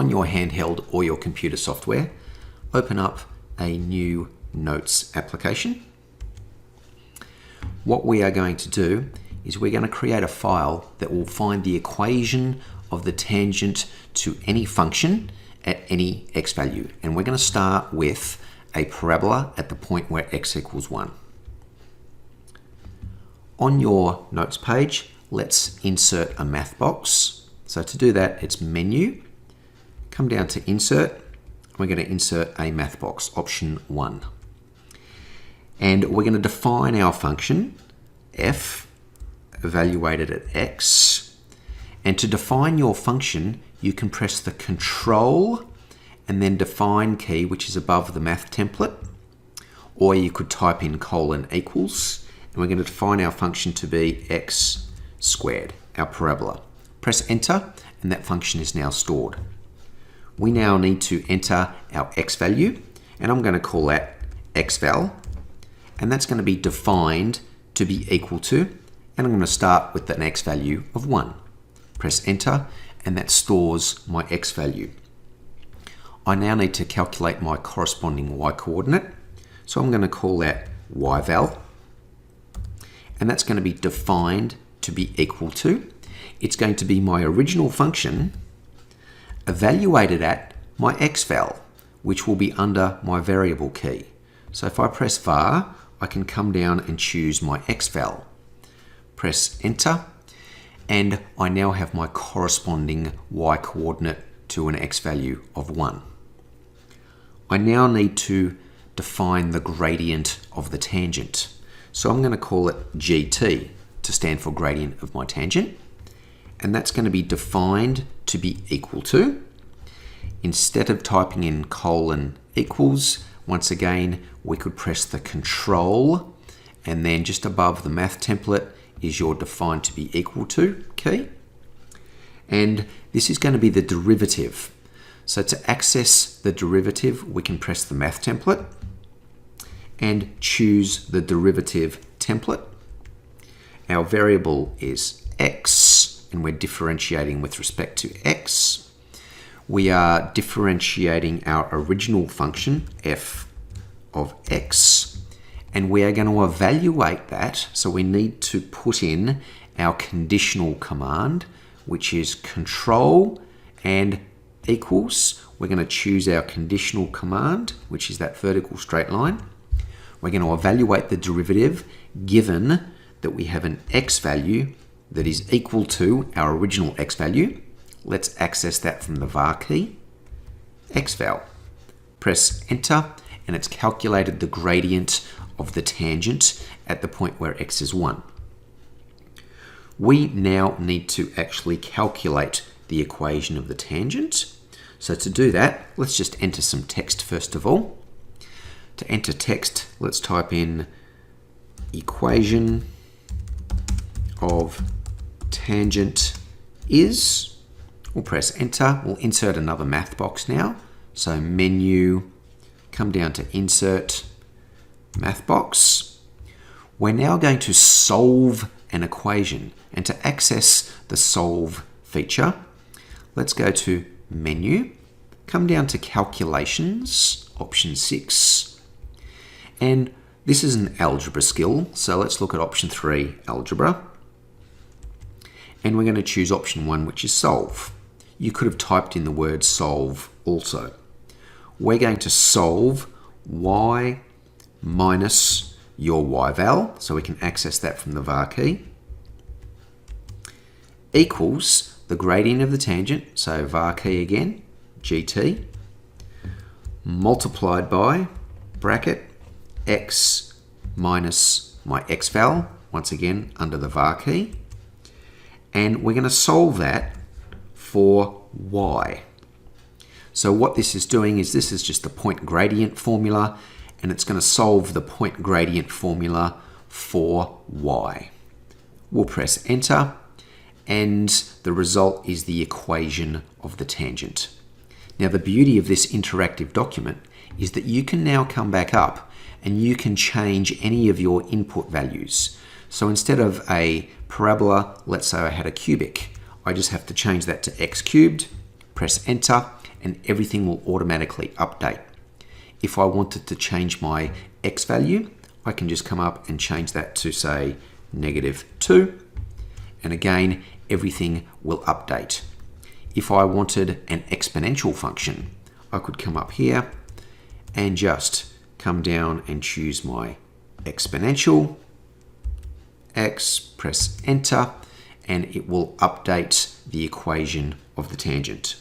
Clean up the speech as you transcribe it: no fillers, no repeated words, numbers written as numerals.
on your handheld or your computer software, open up a new notes application. What we are going to do is we're going to create a file that will find the equation of the tangent to any function at any x value. And we're going to start with a parabola at the point where x equals 1. On your notes page, let's insert a math box. So to do that, it's Menu, come down to Insert. We're going to insert a math box, option 1. And we're going to define our function, f, evaluated at x. And to define your function, you can press the Control and then Define key, which is above the math template. Or you could type in colon equals. And we're going to define our function to be x squared, our parabola. Press Enter, and that function is now stored. We now need to enter our x value, and I'm going to call that xval, and that's going to be defined to be equal to, and I'm going to start with an x value of 1. Press Enter, and that stores my x value. I now need to calculate my corresponding y coordinate, so I'm going to call that yval, and that's going to be defined to be equal to. It's going to be my original function evaluated at my xval, which will be under my variable key. So if I press var, I can come down and choose my xval. Press Enter, and I now have my corresponding y coordinate to an x value of 1. I now need to define the gradient of the tangent. So I'm going to call it GT to stand for gradient of my tangent. And that's going to be defined to be equal to. Instead of typing in colon equals, once again, we could press the Control, and then just above the math template is your defined to be equal to key. And this is going to be the derivative. So to access the derivative, we can press the math template and choose the derivative template. Our variable is x, and we're differentiating with respect to x. We are differentiating our original function, f of x, and we are going to evaluate that. So we need to put in our conditional command, which is Control and equals. We're going to choose our conditional command, which is that vertical straight line. We're going to evaluate the derivative given that we have an x value that is equal to our original x value. Let's access that from the var key, xval. Press Enter, and it's calculated the gradient of the tangent at the point where x is 1. We now need to actually calculate the equation of the tangent. So to do that, let's just enter some text first of all. To enter text, let's type in equation of tangent is. We'll press Enter. We'll insert another math box now. So Menu, come down to Insert, Math Box. We're now going to solve an equation. And to access the Solve feature, let's go to Menu, come down to Calculations, option 6. And this is an algebra skill, so let's look at option 3, Algebra. And we're going to choose option 1, which is Solve. You could have typed in the word solve also. We're going to solve y minus your yval, so we can access that from the var key, equals the gradient of the tangent, so var key again, gt, multiplied by bracket x minus my xval, once again under the var key, and we're going to solve that for y. So what this is doing is this is just the point gradient formula, and it's going to solve the point gradient formula for y. We'll press Enter, and the result is the equation of the tangent. Now the beauty of this interactive document is that you can now come back up and you can change any of your input values. So instead of a parabola, let's say I had a cubic, I just have to change that to x cubed, press Enter, and everything will automatically update. If I wanted to change my x value, I can just come up and change that to, say, -2. And again, everything will update. If I wanted an exponential function, I could come up here and just come down and choose my exponential, x, press enter, and it will update the equation of the tangent.